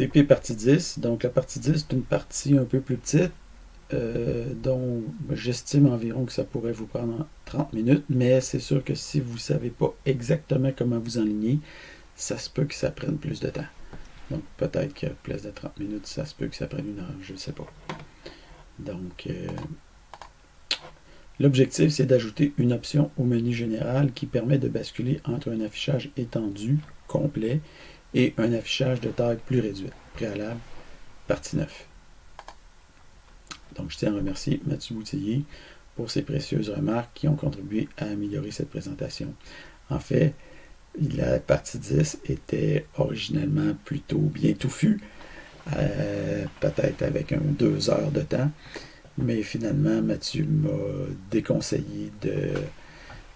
TP partie 10. Donc, la partie 10 est une partie un peu plus petite, dont j'estime environ que ça pourrait vous prendre 30 minutes, mais c'est sûr que si vous ne savez pas exactement comment vous enligner, ça se peut que ça prenne plus de temps. Donc, peut-être qu'à place de 30 minutes, ça se peut que ça prenne une heure, je ne sais pas. Donc, l'objectif, c'est d'ajouter une option au menu général qui permet de basculer entre un affichage étendu, complet, et un affichage de taille plus réduite. Préalable, partie 9. Donc, je tiens à remercier Mathieu Boutillier pour ses précieuses remarques qui ont contribué à améliorer cette présentation. En fait, la partie 10 était originellement plutôt bien touffue, peut-être avec 2 heures de temps, mais finalement, Mathieu m'a déconseillé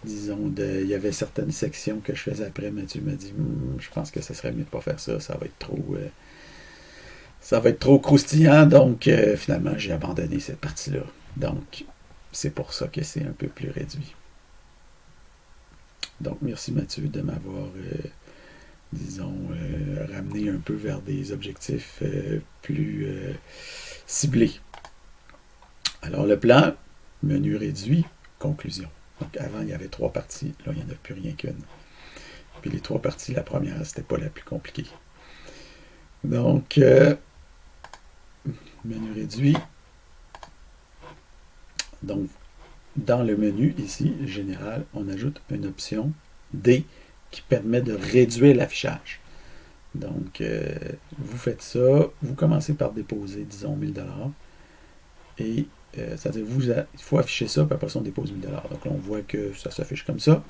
il y avait certaines sections que je faisais après. Mathieu m'a dit, je pense que ce serait mieux de ne pas faire ça, ça va être trop croustillant, donc finalement, j'ai abandonné cette partie-là. Donc, c'est pour ça que c'est un peu plus réduit. Donc, merci Mathieu de m'avoir, ramené un peu vers des objectifs plus ciblés. Alors, le plan, menu réduit, conclusion. Donc, avant, il y avait 3 parties. Là, il n'y en a plus rien qu'une. Puis les 3 parties, la première, c'était pas la plus compliquée. Donc, menu réduit. Donc, dans le menu, ici, général, on ajoute une option D qui permet de réduire l'affichage. Donc, vous faites ça, vous commencez par déposer, disons, 1000 $. Et c'est-à-dire, il faut afficher ça, puis après ça, on dépose 1000 $. Donc là, on voit que ça s'affiche comme ça.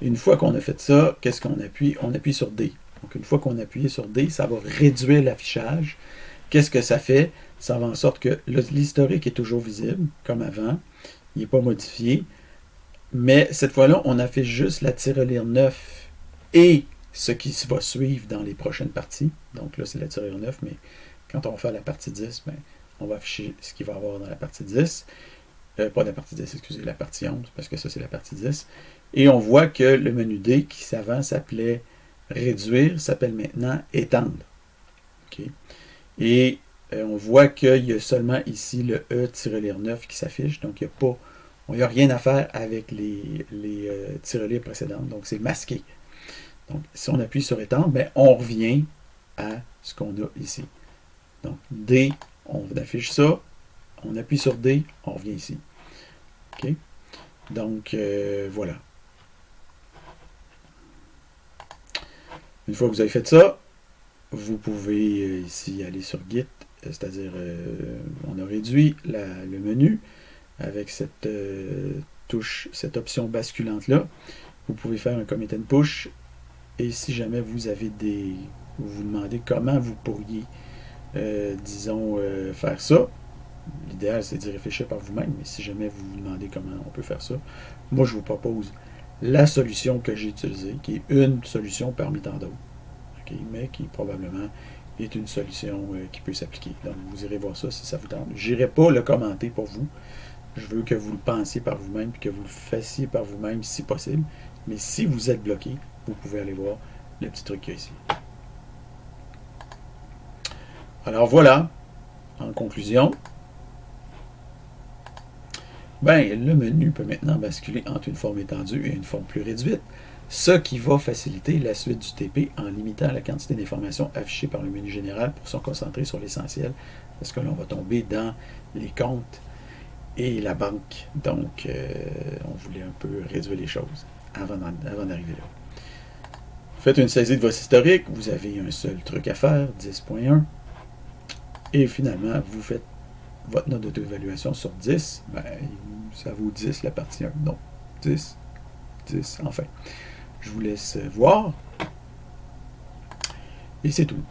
Et une fois qu'on a fait ça, qu'est-ce qu'on appuie? On appuie sur D. Donc, une fois qu'on a appuyé sur D, ça va réduire l'affichage. Qu'est-ce que ça fait? Ça va en sorte que l'historique est toujours visible, comme avant. Il n'est pas modifié. Mais cette fois-là, on affiche juste la tirelire 9 et ce qui va suivre dans les prochaines parties. Donc là, c'est la tirelire 9, mais quand on va faire la partie 10, ben, on va afficher ce qu'il va y avoir dans la partie 10. Pas la partie 10, excusez, la partie 11, parce que ça, c'est la partie 10. Et on voit que le menu D, qui avant s'appelait réduire, s'appelle maintenant étendre. Okay. Et on voit qu'il y a seulement ici le E-tirelire 9 qui s'affiche, donc il n'y a rien à faire avec les tirelires précédentes, donc c'est masqué. Donc, si on appuie sur étendre, ben, on revient à ce qu'on a ici. Donc, D, on affiche ça, on appuie sur D, on revient ici. OK? Donc, voilà. Une fois que vous avez fait ça, vous pouvez ici aller sur Git, c'est-à-dire on a réduit le menu avec cette touche, cette option basculante-là. Vous pouvez faire un commit and push. Et si jamais vous avez vous vous demandez comment vous pourriez, faire ça, l'idéal c'est d'y réfléchir par vous-même, mais si jamais vous vous demandez comment on peut faire ça, moi je vous propose la solution que j'ai utilisée, qui est une solution parmi tant d'autres, okay, mais qui probablement est une solution qui peut s'appliquer. Donc vous irez voir ça si ça vous tente. Je n'irai pas le commenter pour vous. Je veux que vous le pensiez par vous-même et que vous le fassiez par vous-même si possible. Mais si vous êtes bloqué, vous pouvez aller voir le petit truc qu'il y a ici. Alors voilà, en conclusion, ben, le menu peut maintenant basculer entre une forme étendue et une forme plus réduite, ce qui va faciliter la suite du TP en limitant la quantité d'informations affichées par le menu général pour se concentrer sur l'essentiel, parce que là, on va tomber dans les comptes et la banque. Donc, on voulait un peu réduire les choses avant d'arriver là. Faites une saisie de votre historique, vous avez un seul truc à faire, 10.1, et finalement, vous faites votre note d'auto-évaluation sur 10, ben, ça vaut 10 la partie 1. Donc, 10, enfin. Je vous laisse voir, et c'est tout.